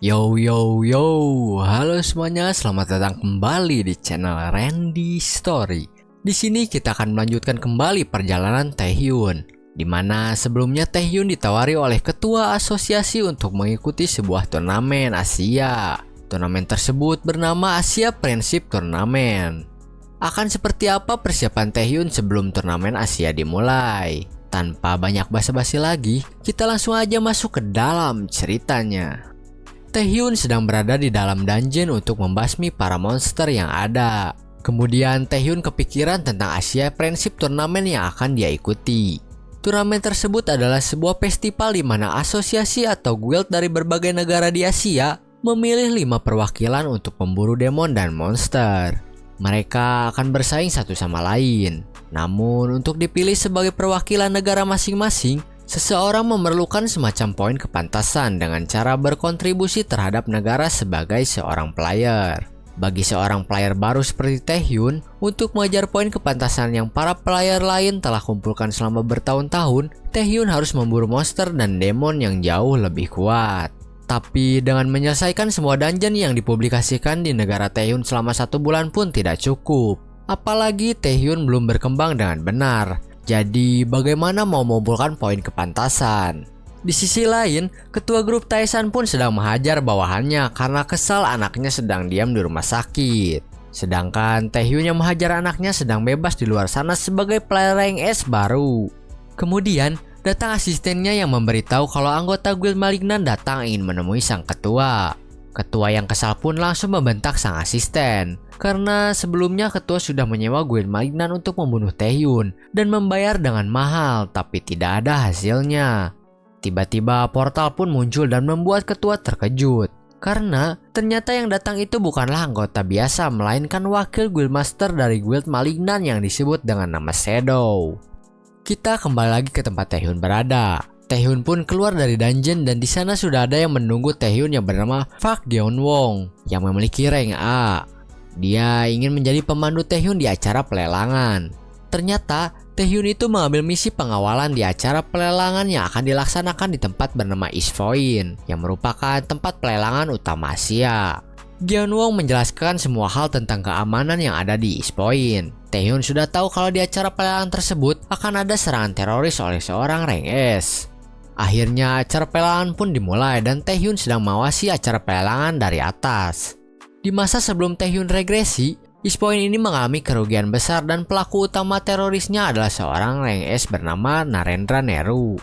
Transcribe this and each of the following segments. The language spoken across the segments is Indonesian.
Yo yo yo, halo semuanya, selamat datang kembali di channel Randy Story. Di sini kita akan melanjutkan kembali perjalanan Taehyun, di mana sebelumnya Taehyun ditawari oleh ketua asosiasi untuk mengikuti sebuah turnamen Asia. Turnamen tersebut bernama Asia Friendship Tournament. Akan seperti apa persiapan Taehyun sebelum turnamen Asia dimulai? Tanpa banyak basa-basi lagi, kita langsung aja masuk ke dalam ceritanya. Taehyun sedang berada di dalam dungeon untuk membasmi para monster yang ada. Kemudian Taehyun kepikiran tentang Asia Friendship Tournament yang akan dia ikuti. Turnamen tersebut adalah sebuah festival di mana asosiasi atau guild dari berbagai negara di Asia memilih 5 perwakilan untuk memburu demon dan monster. Mereka akan bersaing satu sama lain. Namun untuk dipilih sebagai perwakilan negara masing-masing, seseorang memerlukan semacam poin kepantasan dengan cara berkontribusi terhadap negara sebagai seorang player. Bagi seorang player baru seperti Taehyun, untuk mengejar poin kepantasan yang para player lain telah kumpulkan selama bertahun-tahun, Taehyun harus memburu monster dan demon yang jauh lebih kuat. Tapi dengan menyelesaikan semua dungeon yang dipublikasikan di negara Taehyun selama 1 bulan pun tidak cukup. Apalagi Taehyun belum berkembang dengan benar. Jadi bagaimana mau mengumpulkan poin kepantasan? Di sisi lain, ketua grup Taesan pun sedang menghajar bawahannya karena kesal anaknya sedang diam di rumah sakit. Sedangkan Taehyun yang menghajar anaknya sedang bebas di luar sana sebagai player rank S baru. Kemudian datang asistennya yang memberitahu kalau anggota guild Malignan datang ingin menemui sang ketua. Ketua yang kesal pun langsung membentak sang asisten, karena sebelumnya ketua sudah menyewa guild Malignan untuk membunuh Taehyun dan membayar dengan mahal, tapi tidak ada hasilnya. Tiba-tiba portal pun muncul dan membuat ketua terkejut, karena ternyata yang datang itu bukanlah anggota biasa, melainkan wakil guildmaster dari guild Malignan yang disebut dengan nama Shadow. Kita kembali lagi ke tempat Taehyun berada. Taehyun pun keluar dari dungeon dan di sana sudah ada yang menunggu Taehyun yang bernama Park Gyeon-wong yang memiliki rank A. Dia ingin menjadi pemandu Taehyun di acara pelelangan. Ternyata Taehyun itu mengambil misi pengawalan di acara pelelangan yang akan dilaksanakan di tempat bernama East Point, yang merupakan tempat pelelangan utama Asia. Gyeon-wong menjelaskan semua hal tentang keamanan yang ada di East Point. Taehyun sudah tahu kalau di acara pelelangan tersebut akan ada serangan teroris oleh seorang rank S. Akhirnya acara pelelangan pun dimulai dan Taehyun sedang mengawasi acara pelelangan dari atas. Di masa sebelum Taehyun regresi, East Point ini mengalami kerugian besar dan pelaku utama terorisnya adalah seorang rank S bernama Narendra Neru.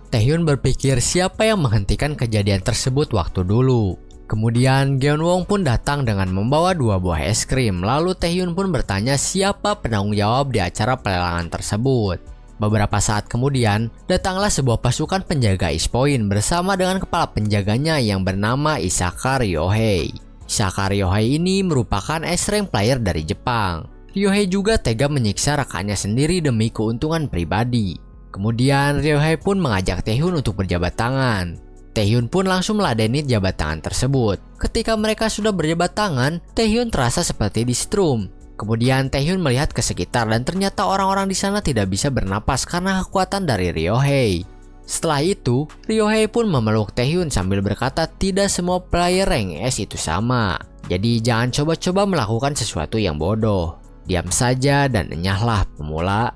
Taehyun berpikir siapa yang menghentikan kejadian tersebut waktu dulu. Kemudian Gyeon-wong pun datang dengan membawa 2 buah es krim, lalu Taehyun pun bertanya siapa penanggung jawab di acara pelelangan tersebut. Beberapa saat kemudian, datanglah sebuah pasukan penjaga East Point bersama dengan kepala penjaganya yang bernama Isaka Ryohei. Isaka Ryohei ini merupakan S-rank player dari Jepang. Ryohei juga tega menyiksa rekannya sendiri demi keuntungan pribadi. Kemudian Ryohei pun mengajak Taehyun untuk berjabat tangan. Taehyun pun langsung meladeni jabat tangan tersebut. Ketika mereka sudah berjabat tangan, Taehyun terasa seperti di strum. Kemudian Taehyun melihat ke sekitar dan ternyata orang-orang di sana tidak bisa bernapas karena kekuatan dari Ryohei. Setelah itu, Ryohei pun memeluk Taehyun sambil berkata tidak semua player rank S itu sama. Jadi jangan coba-coba melakukan sesuatu yang bodoh. Diam saja dan enyahlah pemula.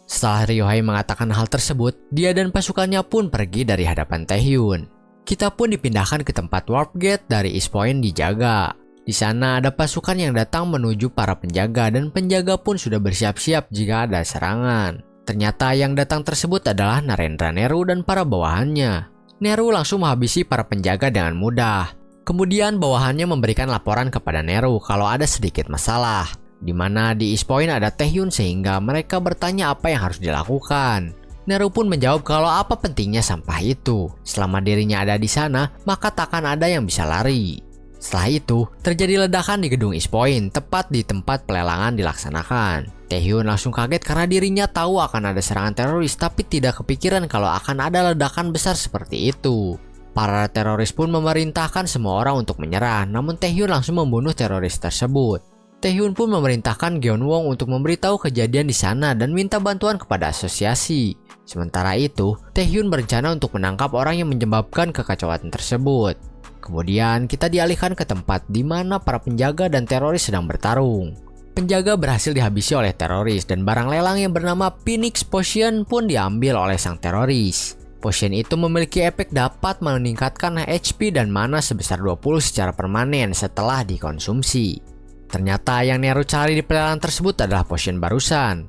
Setelah Ryohei mengatakan hal tersebut, dia dan pasukannya pun pergi dari hadapan Taehyun. Kita pun dipindahkan ke tempat warp gate dari East Point dijaga. Di sana ada pasukan yang datang menuju para penjaga dan penjaga pun sudah bersiap-siap jika ada serangan. Ternyata yang datang tersebut adalah Narendra Neru dan para bawahannya. Neru langsung menghabisi para penjaga dengan mudah. Kemudian bawahannya memberikan laporan kepada Neru kalau ada sedikit masalah, di mana di East Point ada Taehyun sehingga mereka bertanya apa yang harus dilakukan. Neru pun menjawab kalau apa pentingnya sampah itu. Selama dirinya ada di sana, maka takkan ada yang bisa lari. Setelah itu, terjadi ledakan di gedung East Point, tepat di tempat pelelangan dilaksanakan. Taehyun langsung kaget karena dirinya tahu akan ada serangan teroris, tapi tidak kepikiran kalau akan ada ledakan besar seperti itu. Para teroris pun memerintahkan semua orang untuk menyerah, namun Taehyun langsung membunuh teroris tersebut. Taehyun pun memerintahkan Gyeon-wong untuk memberitahu kejadian di sana dan minta bantuan kepada asosiasi. Sementara itu, Taehyun berencana untuk menangkap orang yang menyebabkan kekacauan tersebut. Kemudian kita dialihkan ke tempat di mana para penjaga dan teroris sedang bertarung. Penjaga berhasil dihabisi oleh teroris dan barang lelang yang bernama Phoenix Potion pun diambil oleh sang teroris. Potion itu memiliki efek dapat meningkatkan HP dan mana sebesar 20 secara permanen setelah dikonsumsi. Ternyata yang Nero cari di pelelangan tersebut adalah potion barusan.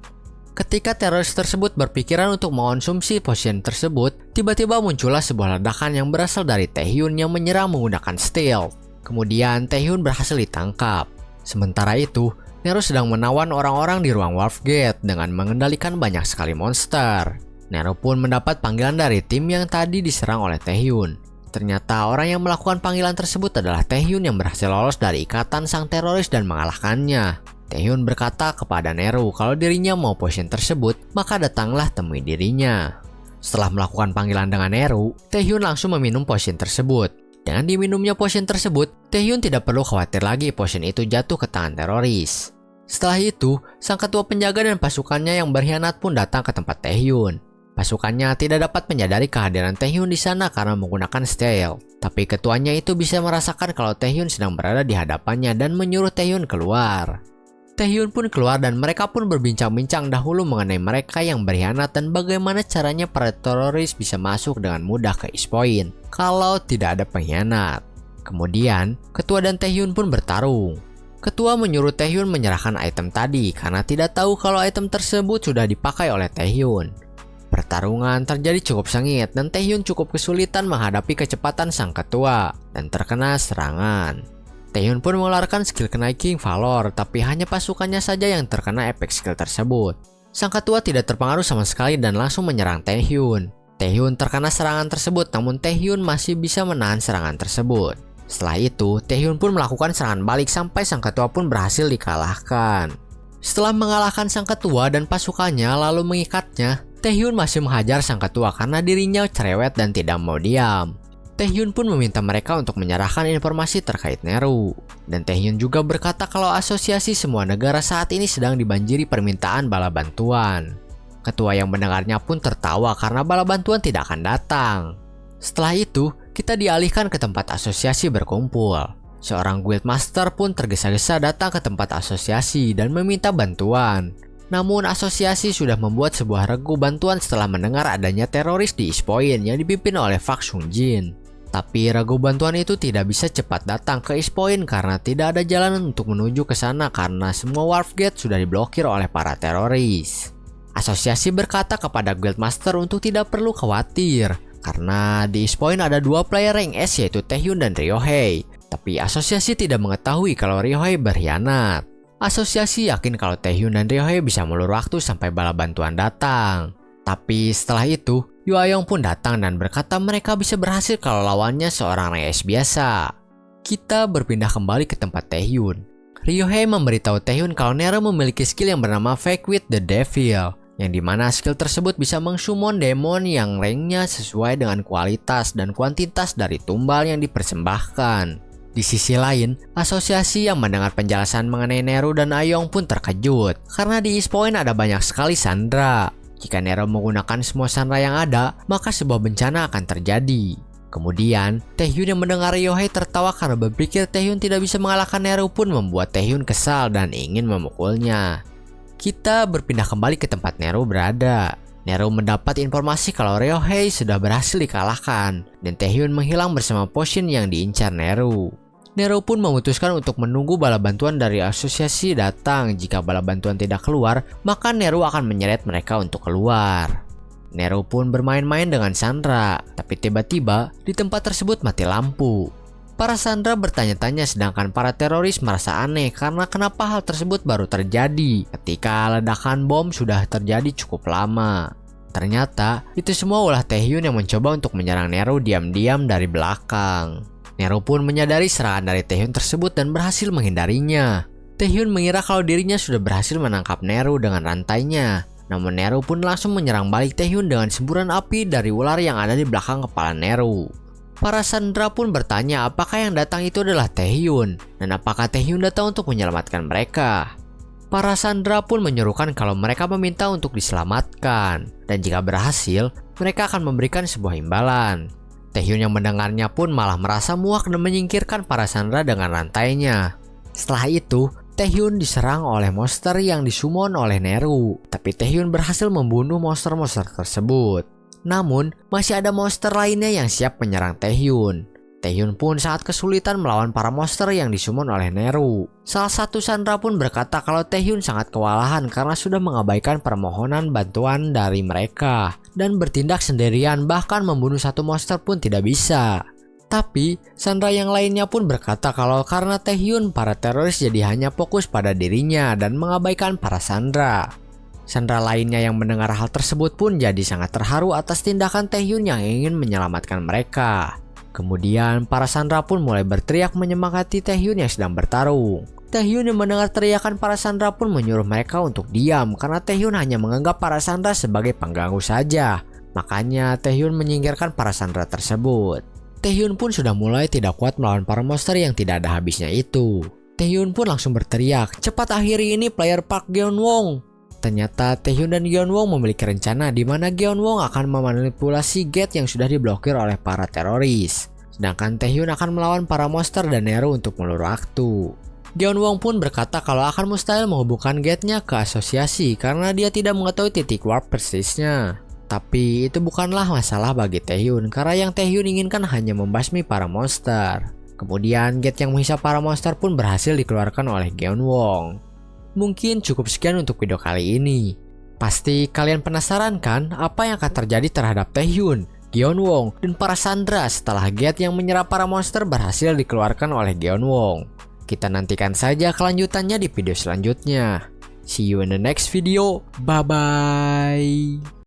Ketika teroris tersebut berpikiran untuk mengonsumsi potion tersebut, tiba-tiba muncullah sebuah ledakan yang berasal dari Taehyun yang menyerang menggunakan stealth. Kemudian Taehyun berhasil ditangkap. Sementara itu, Nero sedang menawan orang-orang di ruang Wharf Gate dengan mengendalikan banyak sekali monster. Nero pun mendapat panggilan dari tim yang tadi diserang oleh Taehyun. Ternyata orang yang melakukan panggilan tersebut adalah Taehyun yang berhasil lolos dari ikatan sang teroris dan mengalahkannya. Taehyun berkata kepada Nero kalau dirinya mau potion tersebut, maka datanglah temui dirinya. Setelah melakukan panggilan dengan Nero, Taehyun langsung meminum potion tersebut. Dengan diminumnya potion tersebut, Taehyun tidak perlu khawatir lagi potion itu jatuh ke tangan teroris. Setelah itu, sang ketua penjaga dan pasukannya yang berkhianat pun datang ke tempat Taehyun. Pasukannya tidak dapat menyadari kehadiran Taehyun di sana karena menggunakan stealth. Tapi ketuanya itu bisa merasakan kalau Taehyun sedang berada di hadapannya dan menyuruh Taehyun keluar. Taehyun pun keluar dan mereka pun berbincang-bincang dahulu mengenai mereka yang berkhianat dan bagaimana caranya para teroris bisa masuk dengan mudah ke East Point kalau tidak ada pengkhianat. Kemudian, ketua dan Taehyun pun bertarung. Ketua menyuruh Taehyun menyerahkan item tadi karena tidak tahu kalau item tersebut sudah dipakai oleh Taehyun. Pertarungan terjadi cukup sengit dan Taehyun cukup kesulitan menghadapi kecepatan sang ketua dan terkena serangan. Taehyun pun mengeluarkan skill kenai King Valor, tapi hanya pasukannya saja yang terkena efek skill tersebut. Sang ketua tidak terpengaruh sama sekali dan langsung menyerang Taehyun. Taehyun terkena serangan tersebut, namun Taehyun masih bisa menahan serangan tersebut. Setelah itu, Taehyun pun melakukan serangan balik sampai sang ketua pun berhasil dikalahkan. Setelah mengalahkan sang ketua dan pasukannya lalu mengikatnya, Taehyun masih menghajar sang ketua karena dirinya cerewet dan tidak mau diam. Taehyun pun meminta mereka untuk menyerahkan informasi terkait Nero. Dan Taehyun juga berkata kalau asosiasi semua negara saat ini sedang dibanjiri permintaan bala bantuan. Ketua yang mendengarnya pun tertawa karena bala bantuan tidak akan datang. Setelah itu, kita dialihkan ke tempat asosiasi berkumpul. Seorang guildmaster pun tergesa-gesa datang ke tempat asosiasi dan meminta bantuan. Namun asosiasi sudah membuat sebuah regu bantuan setelah mendengar adanya teroris di East Point yang dipimpin oleh Park Sung Jin. Tapi regu bantuan itu tidak bisa cepat datang ke East Point karena tidak ada jalan untuk menuju ke sana karena semua Wharf Gate sudah diblokir oleh para teroris. Asosiasi berkata kepada Guildmaster untuk tidak perlu khawatir karena di East Point ada dua player rank S yaitu Taehyun dan Ryohei. Tapi asosiasi tidak mengetahui kalau Ryohei berkhianat. Asosiasi yakin kalau Taehyun dan Ryohei bisa melur waktu sampai bala bantuan datang. Tapi setelah itu, Yuayong pun datang dan berkata mereka bisa berhasil kalau lawannya seorang rank S biasa. Kita berpindah kembali ke tempat Taehyun. Ryohei memberitahu Taehyun kalau Nero memiliki skill yang bernama Fake with the Devil, yang dimana skill tersebut bisa mengsummon demon yang ranknya sesuai dengan kualitas dan kuantitas dari tumbal yang dipersembahkan. Di sisi lain, asosiasi yang mendengar penjelasan mengenai Nero dan Ayong pun terkejut karena di East Point ada banyak sekali Sandra. Jika Nero menggunakan semua Sandra yang ada, maka sebuah bencana akan terjadi. Kemudian, Taehyun yang mendengar Ryohei tertawa karena berpikir Taehyun tidak bisa mengalahkan Nero pun membuat Taehyun kesal dan ingin memukulnya. Kita berpindah kembali ke tempat Nero berada. Nero mendapat informasi kalau Ryohei sudah berhasil dikalahkan dan Taehyun menghilang bersama potion yang diincar Nero. Nero pun memutuskan untuk menunggu bala bantuan dari asosiasi datang. Jika bala bantuan tidak keluar, maka Nero akan menyeret mereka untuk keluar. Nero pun bermain-main dengan Sandra, tapi tiba-tiba di tempat tersebut mati lampu. Para Sandra bertanya-tanya sedangkan para teroris merasa aneh karena kenapa hal tersebut baru terjadi ketika ledakan bom sudah terjadi cukup lama. Ternyata itu semua ulah Taehyun yang mencoba untuk menyerang Nero diam-diam dari belakang. Nero pun menyadari serangan dari Taehyun tersebut dan berhasil menghindarinya. Taehyun mengira kalau dirinya sudah berhasil menangkap Nero dengan rantainya. Namun Nero pun langsung menyerang balik Taehyun dengan semburan api dari ular yang ada di belakang kepala Nero. Para Sandra pun bertanya apakah yang datang itu adalah Taehyun dan apakah Taehyun datang untuk menyelamatkan mereka. Para Sandra pun menyerukan kalau mereka meminta untuk diselamatkan dan jika berhasil, mereka akan memberikan sebuah imbalan. Taehyun yang mendengarnya pun malah merasa muak dan menyingkirkan para Sandra dengan rantainya. Setelah itu, Taehyun diserang oleh monster yang disummon oleh Neru. Tapi Taehyun berhasil membunuh monster-monster tersebut. Namun, masih ada monster lainnya yang siap menyerang Taehyun. Taehyun pun sangat kesulitan melawan para monster yang disummon oleh Neru. Salah satu Sandra pun berkata kalau Taehyun sangat kewalahan karena sudah mengabaikan permohonan bantuan dari mereka. Dan bertindak sendirian, bahkan membunuh satu monster pun tidak bisa. Tapi, Sandra yang lainnya pun berkata kalau karena Taehyun, para teroris jadi hanya fokus pada dirinya dan mengabaikan para Sandra. Sandra lainnya yang mendengar hal tersebut pun jadi sangat terharu atas tindakan Taehyun yang ingin menyelamatkan mereka. Kemudian, para Sandra pun mulai berteriak menyemangati Taehyun yang sedang bertarung. Taehyun yang mendengar teriakan para Sandra pun menyuruh mereka untuk diam karena Taehyun hanya menganggap para Sandra sebagai pengganggu saja. Makanya Taehyun menyingkirkan para Sandra tersebut. Taehyun pun sudah mulai tidak kuat melawan para monster yang tidak ada habisnya itu. Taehyun pun langsung berteriak, "Cepat akhiri ini player Park Geon-won!" Ternyata Taehyun dan Geon-won memiliki rencana di mana Geon-won akan memanipulasi gate yang sudah diblokir oleh para teroris. Sedangkan Taehyun akan melawan para monster dan Neru untuk meluru waktu. Geon-won pun berkata kalau akan mustahil menghubungkan gate-nya ke asosiasi karena dia tidak mengetahui titik warp persisnya. Tapi itu bukanlah masalah bagi Taehyun karena yang Taehyun inginkan hanya membasmi para monster. Kemudian gate yang menghisap para monster pun berhasil dikeluarkan oleh Geon-won. Mungkin cukup sekian untuk video kali ini. Pasti kalian penasaran kan apa yang akan terjadi terhadap Taehyun, Geon-won, dan para Sandra setelah gate yang menyerap para monster berhasil dikeluarkan oleh Geon-won. Kita nantikan saja kelanjutannya di video selanjutnya. See you in the next video. Bye bye.